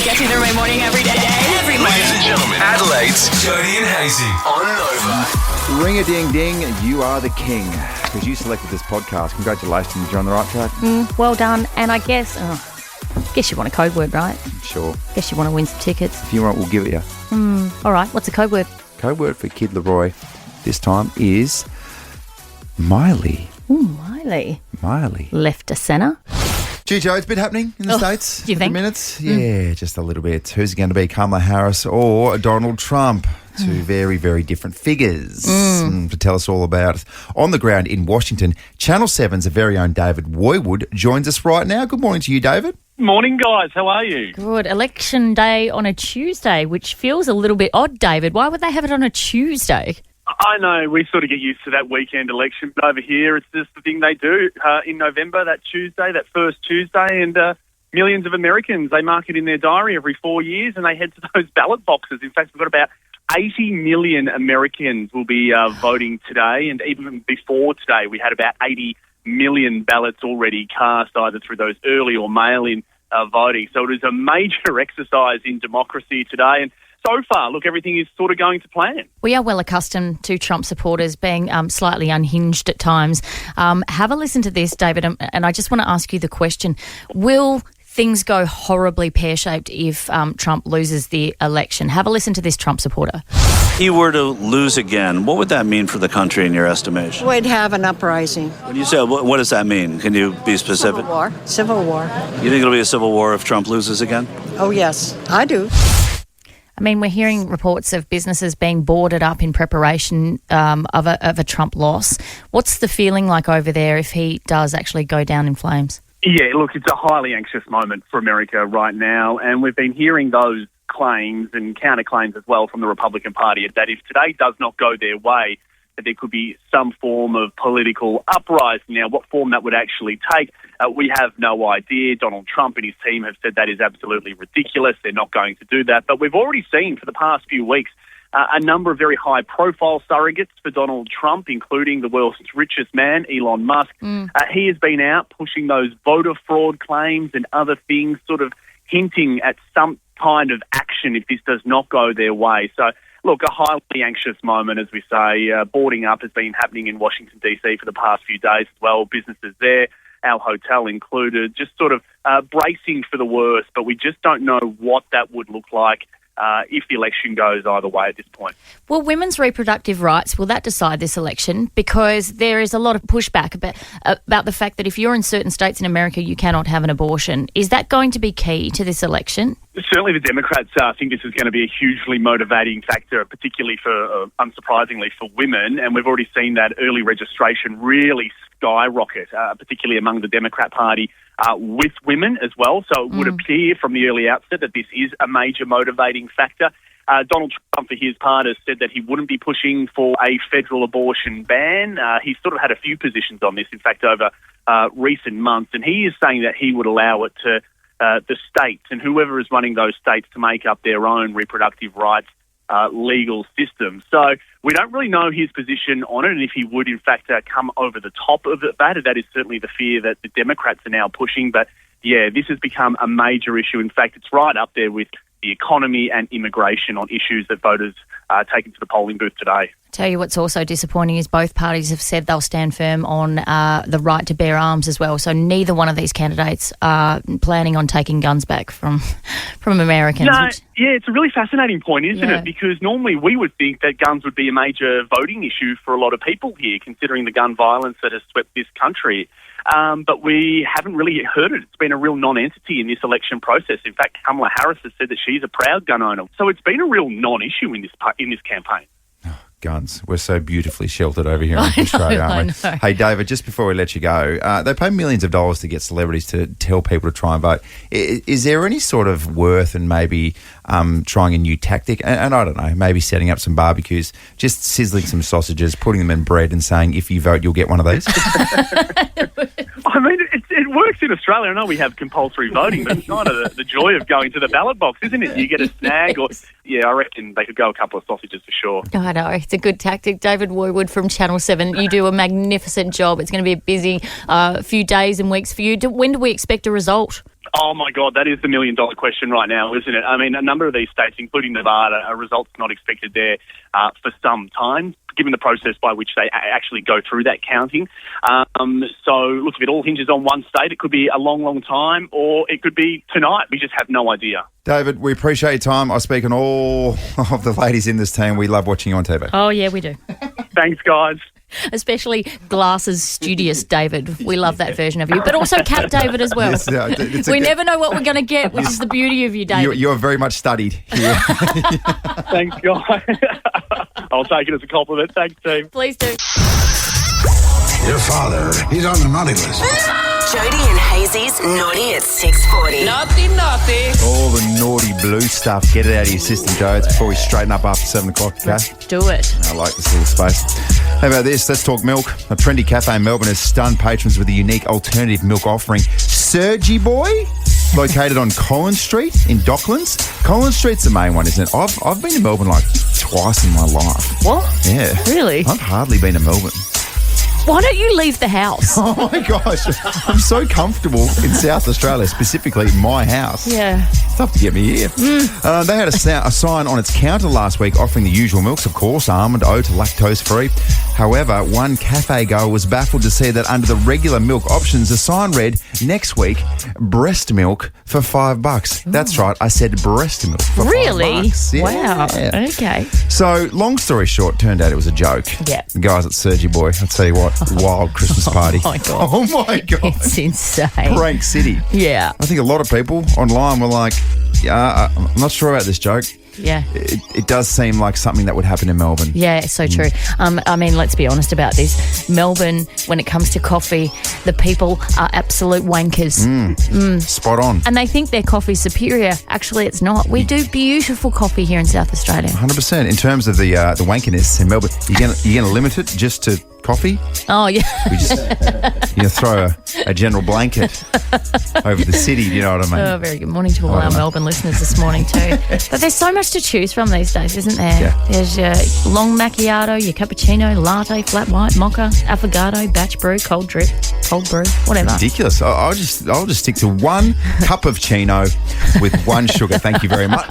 Gets me through my morning every day. Ladies and gentlemen, Adelaide's Jody and Hazy on Nova. Ring-a-ding-ding, you are the king. Because you selected this podcast. Congratulations, you're on the right track. Well done. And I guess you want a code word, right? Sure. Guess you want to win some tickets. If you want, we'll give it you. All right, what's the code word? Code word for Kid Leroy this time is Miley. Ooh, Miley. Miley. Left to centre. Gee, Joe, it's been happening in the States. do you think? Minutes? Yeah, just a little bit. Who's it going to be, Kamala Harris or Donald Trump? Two very, very different figures to tell us all about. On the ground in Washington, Channel 7's very own David Woiwod joins us right now. Good morning to you, David. Morning, guys. How are you? Good. Election day on a Tuesday, which feels a little bit odd, David. Why would they have it on a Tuesday? I know, we sort of get used to that weekend election, but over here it's just the thing they do in November, that Tuesday, that first Tuesday, and millions of Americans, they mark it in their diary every 4 years and they head to those ballot boxes. In fact, we've got about 80 million Americans will be voting today, and even before today we had about 80 million ballots already cast either through those early or mail-in voting. So it is a major exercise in democracy today, and so far, look, everything is sort of going to plan. We are well accustomed to Trump supporters being slightly unhinged at times. Have a listen to this, David, and I just want to ask you the question. Will things go horribly pear-shaped if Trump loses the election? Have a listen to this Trump supporter. If he were to lose again, what would that mean for the country in your estimation? We'd have an uprising. When you say, what does that mean? Can you be specific? Civil war. You think it'll be a civil war if Trump loses again? Oh, yes, I do. I mean, we're hearing reports of businesses being boarded up in preparation of a Trump loss. What's the feeling like over there if he does actually go down in flames? Yeah, look, it's a highly anxious moment for America right now, and we've been hearing those claims and counterclaims as well from the Republican Party that if today does not go their way, that there could be some form of political uprising. Now, what form that would actually take, we have no idea. Donald Trump and his team have said that is absolutely ridiculous. They're not going to do that. But we've already seen for the past few weeks a number of very high-profile surrogates for Donald Trump, including the world's richest man, Elon Musk. He has been out pushing those voter fraud claims and other things, sort of hinting at some kind of action if this does not go their way. So, look, a highly anxious moment, as we say. Boarding up has been happening in Washington, D.C. for the past few days as well. Businesses there, our hotel included, just sort of bracing for the worst, but we just don't know what that would look like if the election goes either way at this point. Well, women's reproductive rights, will that decide this election? Because there is a lot of pushback about the fact that if you're in certain states in America, you cannot have an abortion. Is that going to be key to this election? Certainly the Democrats think this is going to be a hugely motivating factor, particularly for, unsurprisingly, for women. And we've already seen that early registration really skyrocket, particularly among the Democrat Party, with women as well. So it would appear from the early outset that this is a major motivating factor. Donald Trump, for his part, has said that he wouldn't be pushing for a federal abortion ban. He's sort of had a few positions on this, in fact, over recent months. And he is saying that he would allow it to the states and whoever is running those states to make up their own reproductive rights legal system. So we don't really know his position on it, and if he would, in fact, come over the top of that is certainly the fear that the Democrats are now pushing. But, yeah, this has become a major issue. In fact, it's right up there with the economy and immigration on issues that voters are taking to the polling booth today. Tell you what's also disappointing is both parties have said they'll stand firm on the right to bear arms as well. So neither one of these candidates are planning on taking guns back from Americans. No, yeah, it's a really fascinating point, isn't it? Because normally we would think that guns would be a major voting issue for a lot of people here, considering the gun violence that has swept this country. But we haven't really heard it. It's been a real non-entity in this election process. In fact, Kamala Harris has said that she's a proud gun owner. So it's been a real non-issue in this campaign. Guns. We're so beautifully sheltered over here in Australia, aren't we? Hey, David, just before we let you go, they pay millions of dollars to get celebrities to tell people to try and vote. Is there any sort of worth in maybe trying a new tactic? And I don't know, maybe setting up some barbecues, just sizzling some sausages, putting them in bread and saying, if you vote, you'll get one of these? I mean, it works in Australia. I know we have compulsory voting, but it's kind of the joy of going to the ballot box, isn't it? You get a snag or, yeah, I reckon they could go a couple of sausages for sure. I know, it's a good tactic. David Woiwod from Channel 7, you do a magnificent job. It's going to be a busy few days and weeks for you. When do we expect a result? Oh, my God, that is the million-dollar question right now, isn't it? I mean, a number of these states, including Nevada, a result's not expected there for some time, given the process by which they actually go through that counting. So, look, if it all hinges on one state, it could be a long, long time, or it could be tonight. We just have no idea. David, we appreciate your time. I speak on all of the ladies in this team. We love watching you on TV. Oh, yeah, we do. Thanks, guys. Especially glasses studious David. We love that version of you. But also Cap David as well. Yes, we never know what we're going to get, which is the beauty of you, David. You're very much studied here. Thanks, guys. I'll take it as a compliment. Thanks, team. Please do. Your father, he's on the naughty list. Jody and Hazy's Naughty at 6:40. Naughty. All the naughty blue stuff, get it out of your system, Joe. It's before we straighten up after 7 o'clock, okay? Do it. I like this little space. How about this? Let's talk milk. A trendy cafe in Melbourne has stunned patrons with a unique alternative milk offering. Surgy Boy, located on Collins Street in Docklands. Collins Street's the main one, isn't it? I've been to Melbourne like twice in my life. What? Yeah. Really? I've hardly been to Melbourne. Why don't you leave the house? Oh my gosh, I'm so comfortable in South Australia, specifically my house. Yeah. It's tough to get me here. They had a sign on its counter last week offering the usual milks, of course, almond, oat, lactose-free. However, one cafe goer was baffled to see that under the regular milk options, the sign read, next week, breast milk for $5. That's right, I said breast milk for Really? $5. Yeah. Wow. Okay. So, long story short, turned out it was a joke. Yeah. The guys at Surgy Boy, I'll tell you what, wild Christmas party. Oh, my God. Oh, my God. It's insane. Prank City. Yeah. I think a lot of people online were like, yeah, I'm not sure about this joke. Yeah. It does seem like something that would happen in Melbourne. Yeah, so true. I mean, let's be honest about this. Melbourne, when it comes to coffee, the people are absolute wankers. Spot on. And they think their coffee's superior. Actually, it's not. We do beautiful coffee here in South Australia. 100%. In terms of the wankiness in Melbourne, you're gonna limit it just to coffee? Oh, yeah. We just throw a general blanket over the city, you know what I mean? Oh, very good morning to all our Melbourne listeners this morning too. But there's so much to choose from these days, isn't there? Yeah. There's your long macchiato, your cappuccino, latte, flat white, mocha, affogato, batch brew, cold drip, cold brew, whatever. Ridiculous. I'll just stick to 1 cup of chino with 1 sugar. Thank you very much.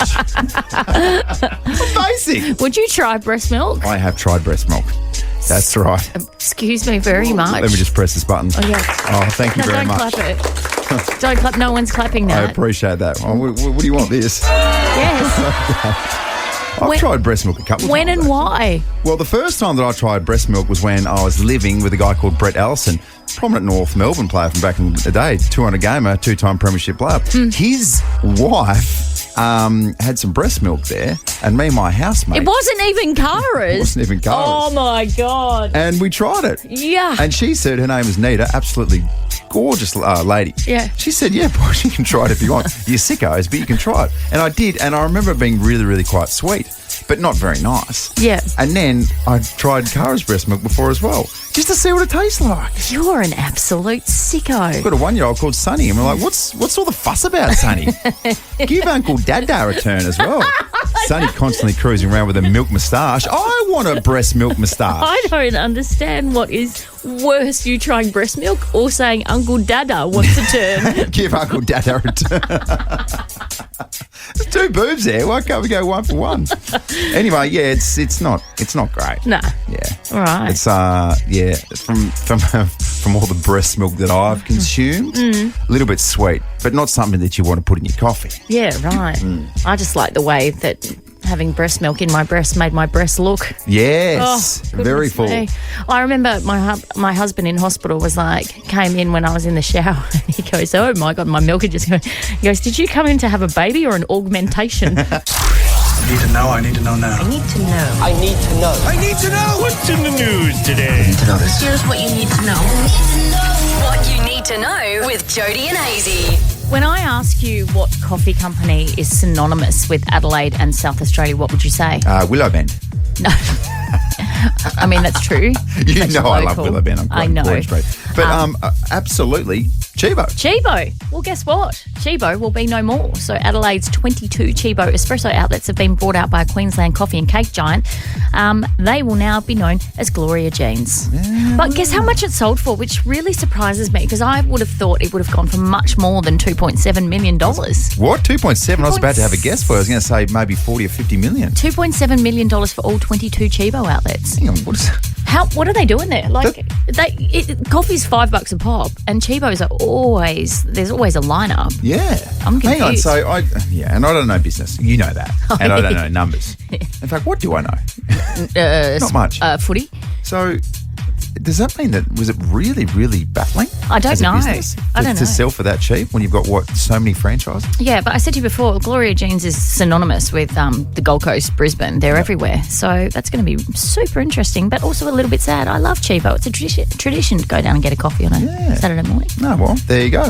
Basic. Would you try breast milk? I have tried breast milk. That's right. Excuse me very much. Let me just press this button. Oh, yeah. Oh, thank you No, very don't much. clap it. Don't clap. No one's clapping I that. appreciate that. Oh, what do you want, this? Yes. I've tried breast milk a couple of times. When and why? Well, the first time that I tried breast milk was when I was living with a guy called Brett Ellison, prominent North Melbourne player from back in the day, 200 gamer, 2-time premiership player. His wife had some breast milk there, and me and my housemate. It wasn't even Cara's. It wasn't even Cara's. Oh, my God. And we tried it. Yeah. And she said her name is Nita, absolutely gorgeous lady. Yeah. She said, yeah, boys, you can try it if you want. You're sickos, but you can try it. And I did, and I remember it being really, really quite sweet, but not very nice. Yeah. And then I tried Cara's breast milk before as well, just to see what it tastes like. You're an absolute sicko. I've got a 1-year-old called Sonny, and we're like, what's all the fuss about, Sonny? Give Uncle Dada a turn as well. Sonny constantly cruising around with a milk moustache. I want a breast milk moustache. I don't understand what is worse, you trying breast milk or saying Uncle Dada wants a turn. Give Uncle Dada a turn. There's 2 boobs there. Why can't we go 1 for 1? Anyway, yeah, it's not great. Nah. Yeah. All right. It's from all the breast milk that I've consumed, a little bit sweet, but not something that you want to put in your coffee. Yeah, right. I just like the way that having breast milk in my breast made my breast look. Yes, Oh, very goodness full. me. I remember my husband in hospital was like, came in when I was in the shower and he goes, oh my God, my milk had just gone. He goes, did you come in to have a baby or an augmentation? I need to know. I need to know now. I need to know. I need to know. I need to know. What's in the news today? I need to know this. Here's what you need to know. What you need to know with Jody and Hazy. When I ask you what coffee company is synonymous with Adelaide and South Australia, what would you say? Willowbend. No. I mean, that's true. You That's know I love local. Willowbend. I'm I quite know. Gordon Street. But absolutely, Chibo. Chibo. Well, guess what? Chibo will be no more. So Adelaide's 22 Chibo espresso outlets have been bought out by a Queensland coffee and cake giant. They will now be known as Gloria Jeans. Yeah. But guess how much it sold for, which really surprises me because I would have thought it would have gone for much more than $2.7 million. What? 2.7? I was about to have a guess for it. I was going to say maybe 40 or 50 million. $2.7 million for all 22 Chibo outlets. Hang on, what are they doing there? Like, coffee's $5 a pop, and Chibos are there's always a lineup. Yeah. I'm confused. Hang on, and I don't know business. You know that. And I don't know numbers. In fact, what do I know? Not much. Footy. So, does that mean that, was it really, really battling? I don't know. To sell for that cheap when you've got, so many franchises? Yeah, but I said to you before, Gloria Jeans is synonymous with the Gold Coast, Brisbane. They're everywhere. So that's going to be super interesting, but also a little bit sad. I love Chibo. It's a tradition to go down and get a coffee on a Saturday morning. No, well, there you go.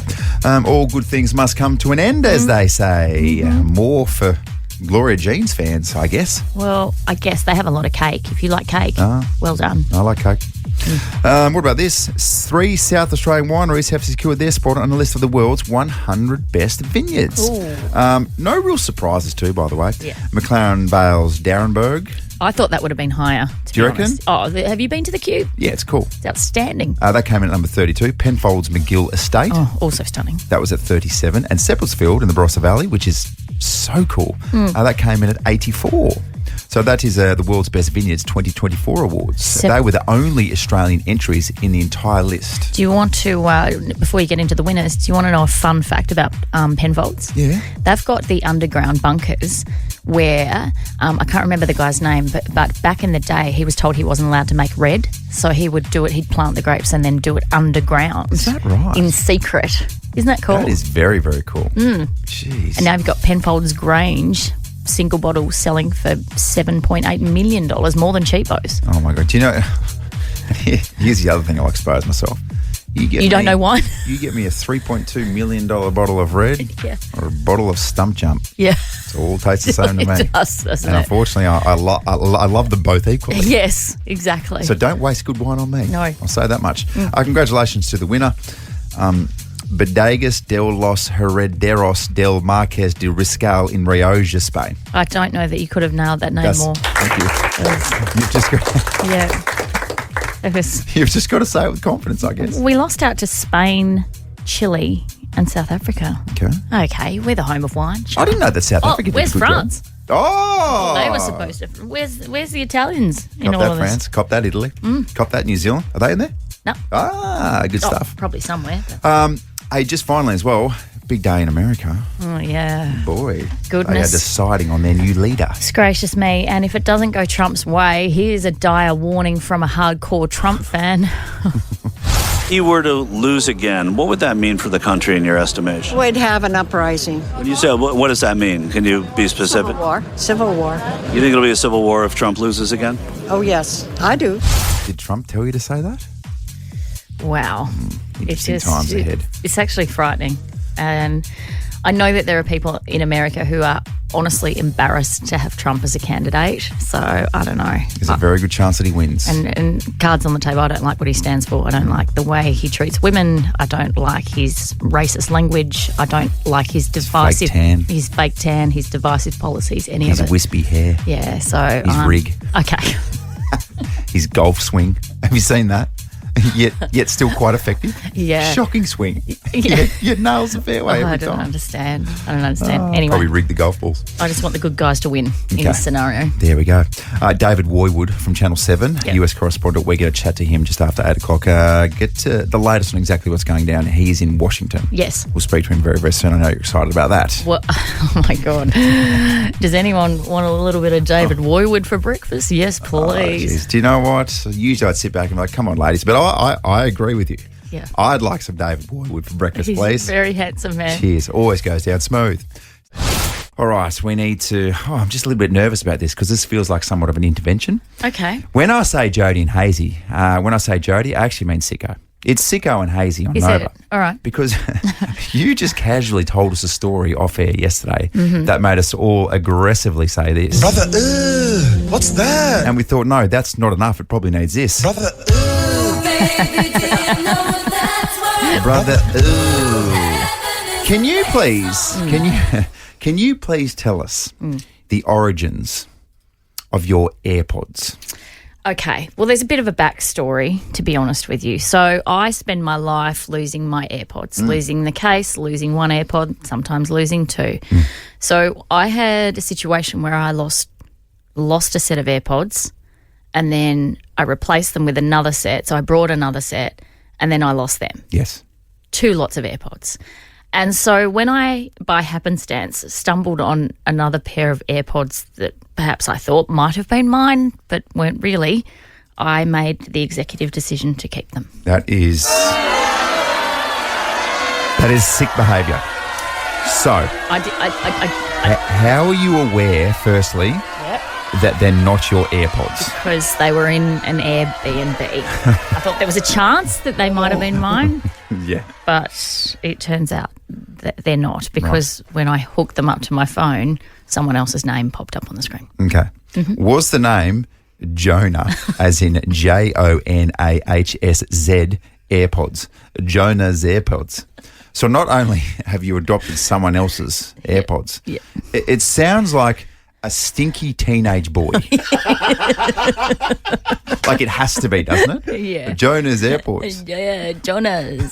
All good things must come to an end, as they say. More for Gloria Jeans fans, I guess. Well, I guess they have a lot of cake. If you like cake, well done. I like cake. What about this? 3 South Australian wineries have secured their spot on a list of the world's 100 best vineyards. No real surprises too, by the way. Yeah. McLaren Vale's Darrenberg. I thought that would have been higher. Do you reckon? Honest. Oh, have you been to the Cube? Yeah, it's cool. It's outstanding. That came in at number 32. Penfolds McGill Estate. Oh, also stunning. That was at 37. And Seppeltsfield in the Barossa Valley, which is so cool. That came in at 84. So that is the World's Best Vineyards 2024 Awards. They were the only Australian entries in the entire list. Do you want to, before you get into the winners, do you want to know a fun fact about Penfolds? Yeah. They've got the underground bunkers where, I can't remember the guy's name, but back in the day he was told he wasn't allowed to make red. So he would do it, he'd plant the grapes and then do it underground. Is that right? In secret. Isn't that cool? That is very, very cool. Jeez. And now you've got Penfolds Grange, single bottle selling for $7.8 million, more than Cheapos. Oh my God. Do you know, here's the other thing I'll expose myself. You don't know wine? You get me a $3.2 million bottle of red or a bottle of Stump Jump. Yeah. It all tastes the same to me. It does, doesn't it? Unfortunately, I love them both equally. Yes, exactly. So don't waste good wine on me. No. I'll say that much. Congratulations to the winner. Bodegas del los Herederos del Marqués de Riscal in Rioja, Spain. I don't know that you could have nailed that name more. Thank you. You've just got, you've just got to say it with confidence, I guess. We lost out to Spain, Chile, and South Africa. Okay, we're the home of wine. I didn't know that South Africa did where's a good France? job. Oh! They were supposed to. Where's the Italians in all Cop of that this? France, cop that Italy, cop that New Zealand. Are they in there? No. Good stuff. Probably somewhere. Hey, just finally as well, big day in America. Oh, yeah. Boy. Goodness. They are deciding on their new leader. It's gracious me. And if it doesn't go Trump's way, here's a dire warning from a hardcore Trump fan. He were to lose again, what would that mean for the country in your estimation? We'd have an uprising. When you say, what does that mean? Can you be specific? Civil war. You think it'll be a civil war if Trump loses again? Oh, yes, I do. Did Trump tell you to say that? Wow. Interesting times ahead. It's actually frightening. And I know that there are people in America who are honestly embarrassed to have Trump as a candidate. So I don't know. There's a very good chance that he wins. And cards on the table, I don't like what he stands for. I don't like the way he treats women. I don't like his racist language. I don't like his divisive... His fake tan, his divisive policies, any of it. His wispy hair. Yeah, so... His rig. Okay. His golf swing. Have you seen that? Yet still quite effective. Yeah. Shocking swing. Yeah. Yet nails the fairway every time. I don't understand. Anyway. Probably rig the golf balls. I just want the good guys to win in this scenario. There we go. David Woiwod from Channel 7, US correspondent. We're going to chat to him just after 8 o'clock. Get the latest on exactly what's going down. He is in Washington. Yes. We'll speak to him very, very soon. I know you're excited about that. Well, oh my God. Does anyone want a little bit of David Woiwod for breakfast? Yes, please. Do you know what? Usually I'd sit back and be like, come on, ladies. But I agree with you. Yeah. I'd like some David Woiwod for breakfast, please. He's a very handsome man. Cheers. Always goes down smooth. All right, we need to... I'm just a little bit nervous about this because this feels like somewhat of an intervention. Okay. When I say Jody and Hazy, when I say Jody, I actually mean Sicko. It's Sicko and Hazy on Nova. It? All right. Because you just casually told us a story off air yesterday that made us all aggressively say this. Brother, what's that? And we thought, no, that's not enough. It probably needs this. Brother, Brother, ooh. Can you please, can you please tell us the origins of your AirPods? Okay, well, there's a bit of a backstory, to be honest with you. So I spend my life losing my AirPods, losing the case, losing one AirPod, sometimes losing two. So I had a situation where I lost a set of AirPods and then I replaced them with another set. So I brought another set and then I lost them. Yes. 2 lots of AirPods. And so when I, by happenstance, stumbled on another pair of AirPods that perhaps I thought might have been mine but weren't really, I made the executive decision to keep them. That is sick behaviour. So, how are you aware, firstly, that they're not your AirPods? Because they were in an Airbnb. I thought there was a chance that they might have been mine. Yeah. But it turns out that they're not, because when I hooked them up to my phone, someone else's name popped up on the screen. Okay. Was the name Jonah, as in Jonahhz AirPods? Jonah's AirPods. So not only have you adopted someone else's AirPods, it sounds like a stinky teenage boy. Like it has to be, doesn't it? Yeah. Jonah's AirPods. Yeah, Jonas.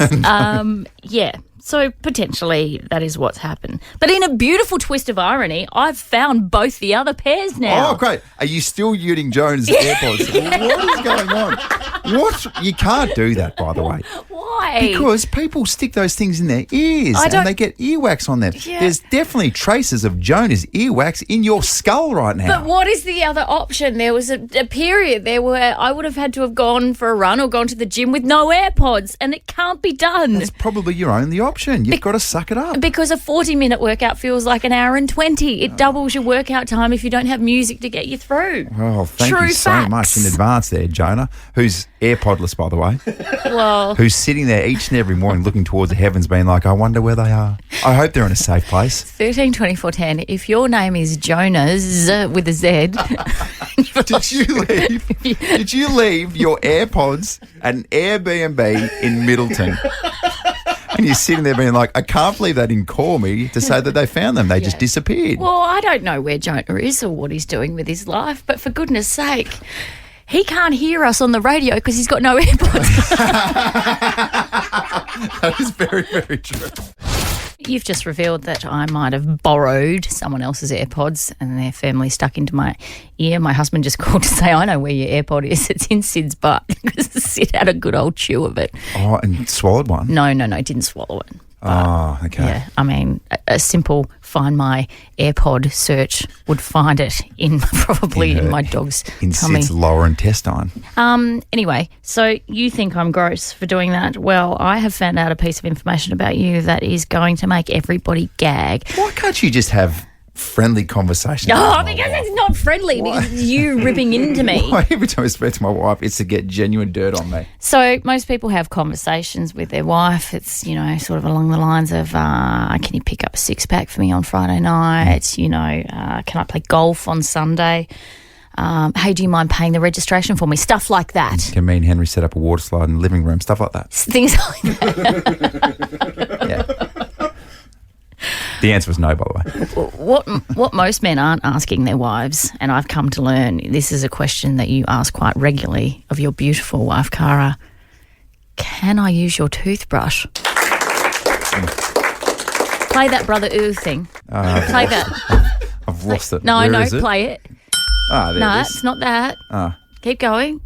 Yeah. So potentially that is what's happened. But in a beautiful twist of irony, I've found both the other pairs now. Oh, great. Are you still using Jonah's AirPods? What is going on? What? You can't do that, by the way. Why? Because people stick those things in their ears and they get earwax on them. Yeah. There's definitely traces of Jonah's earwax in your skull right now. But what is the other option? There was a period there where I would have had to have gone for a run or gone to the gym with no AirPods, and it can't be done. That's probably your only option. You've got to suck it up. Because a 40-minute workout feels like an hour and 20. It doubles your workout time if you don't have music to get you through. Well, thank True you so facts. much in advance there, Jonah, who's AirPodless, by the way. Well, who's sitting there each and every morning looking towards the heavens being like, I wonder where they are. I hope they're in a safe place. 13 24 10. If your name is Jonas with a Z, Did you leave your AirPods at an Airbnb in Middleton? And you're sitting there being like, I can't believe they didn't call me to say that they found them. They just disappeared. Well, I don't know where Jonah is or what he's doing with his life, but for goodness sake, he can't hear us on the radio because he's got no AirPods. That is very, very true. You've just revealed that I might have borrowed someone else's AirPods and they're firmly stuck into my ear. My husband just called to say, I know where your AirPod is. It's in Sid's butt. Because Sid had a good old chew of it. Oh, and swallowed one? No, didn't swallow it. Oh, okay. Yeah, I mean, a simple find my AirPod search would find it in my dog's in tummy. Sid's lower intestine. Anyway, so you think I'm gross for doing that? Well, I have found out a piece of information about you that is going to make everybody gag. Why can't you just have friendly conversations? Oh, because it's not friendly. Because it's you ripping into me. Why every time I speak to my wife, it's to get genuine dirt on me. So most people have conversations with their wife. It's, sort of along the lines of, can you pick up a six-pack for me on Friday night? Can I play golf on Sunday? Hey, do you mind paying the registration for me? Stuff like that. Can me and Henry set up a water slide in the living room? Stuff like that. Things like that. Yeah. The answer was no, by the way. What most men aren't asking their wives, and I've come to learn, this is a question that you ask quite regularly of your beautiful wife, Cara. Can I use your toothbrush? Play that Brother Ooh thing. Play that. I've lost it. No, Where is it? play it. Ah, there No, it is. it's not that. Keep going.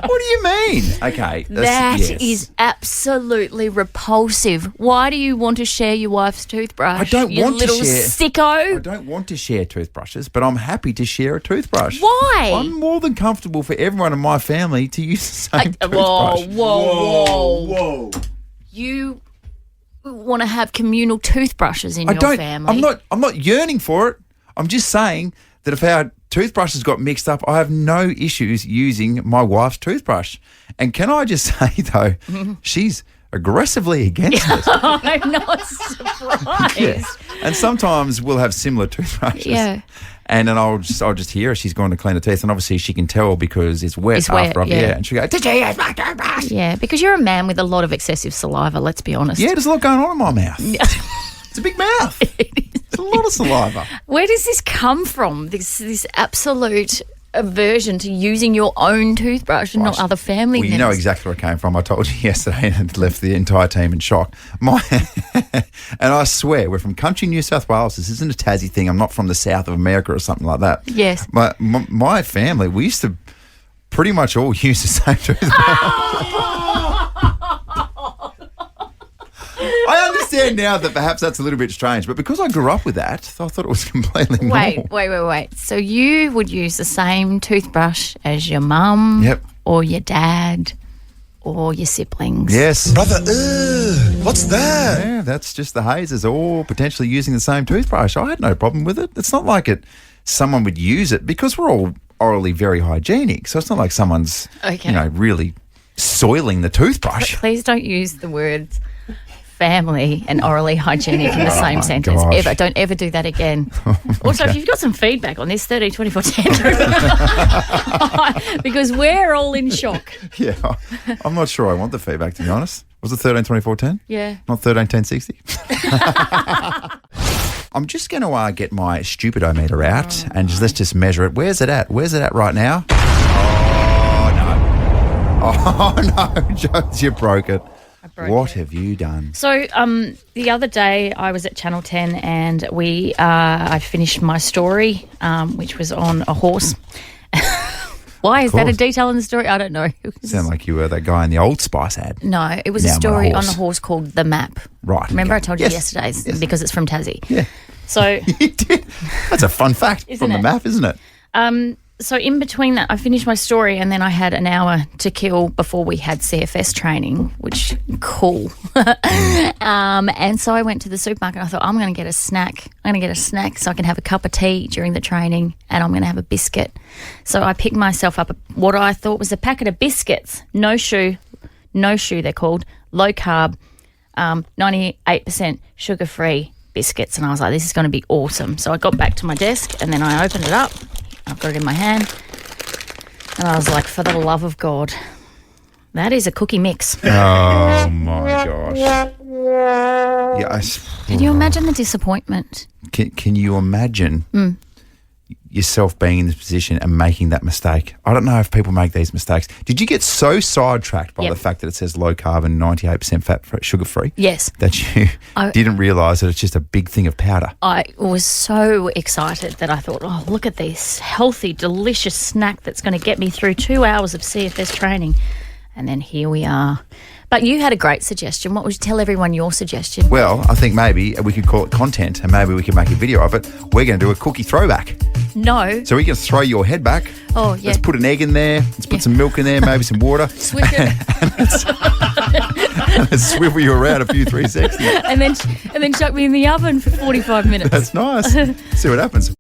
What do you mean? Okay. That is absolutely repulsive. Why do you want to share your wife's toothbrush? I don't want to little share. sicko. I don't want to share toothbrushes, but I'm happy to share a toothbrush. Why? I'm more than comfortable for everyone in my family to use the same toothbrush. Whoa. You want to have communal toothbrushes in your family? I'm not yearning for it. I'm just saying that if our toothbrushes got mixed up, I have no issues using my wife's toothbrush. And can I just say, though, she's aggressively against it. I'm not surprised. Yeah. And sometimes we'll have similar toothbrushes. Yeah. And then I'll just hear her. She's going to clean her teeth, and obviously she can tell because it's wet after I've and she'll go, "Did you use my toothbrush?" Yeah, because you're a man with a lot of excessive saliva, let's be honest. Yeah, there's a lot going on in my mouth. It's a big mouth. It's a lot of saliva. Where does this come from? This absolute aversion to using your own toothbrush and not other family members. You know exactly where it came from. I told you yesterday and it left the entire team in shock. And I swear, we're from country New South Wales. This isn't a Tassie thing. I'm not from the south of America or something like that. Yes. My family, we used to pretty much all use the same toothbrush. I understand now that perhaps that's a little bit strange, but because I grew up with that, I thought it was completely normal. Wait. So you would use the same toothbrush as your mum or your dad or your siblings? Yes. Brother, what's that? Yeah, that's just the hazers all potentially using the same toothbrush. I had no problem with it. It's not like someone would use it because we're all orally very hygienic, so it's not like someone's really soiling the toothbrush. Please don't use the words family and orally hygienic in the same sentence ever. Don't ever do that again. Also, if you've got some feedback on this, 13 24 10 because we're all in shock. Yeah, I'm not sure I want the feedback, to be honest. Was it 13 24 10? Yeah. Not 13 10 60? I'm just going to get my stupidometer out and let's just measure it. Where's it at? Where's it at right now? Oh, no, Jones, you broke it. What have you done? So the other day I was at Channel 10 and I finished my story, which was on a horse. Why? Is that a detail in the story? I don't know. Sound like you were that guy in the Old Spice ad. No, it was a story on a horse called The Map. Right. Remember I told you yesterday's because it's from Tassie. Yeah. So you did. That's a fun fact from The Map, isn't it? So in between that, I finished my story and then I had an hour to kill before we had CFS training, which cool. And so I went to the supermarket and I thought, I'm going to get a snack. I'm going to get a snack so I can have a cup of tea during the training and I'm going to have a biscuit. So I picked myself up what I thought was a packet of biscuits, no shoe they're called, low carb, 98% sugar-free biscuits. And I was like, this is going to be awesome. So I got back to my desk and then I opened it up. I've got it in my hand. And I was like, for the love of God, that is a cookie mix. Oh, my gosh. Yes. Can you imagine the disappointment? Can you imagine yourself being in this position and making that mistake? I don't know if people make these mistakes. Did you get so sidetracked by the fact that it says low carb and 98% fat, sugar free? Yes. That you didn't realise that it's just a big thing of powder? I was so excited that I thought, oh, look at this healthy, delicious snack that's going to get me through 2 hours of CFS training. And then here we are. But you had a great suggestion. What would you tell everyone your suggestion? Well, I think maybe we could call it content and maybe we could make a video of it. We're going to do a cookie throwback. No. So we can throw your head back. Oh, yeah. Let's put an egg in there. Let's put some milk in there, maybe some water. Swish it. and let's swivel you around a few 360. and then chuck me in the oven for 45 minutes. That's nice. See what happens.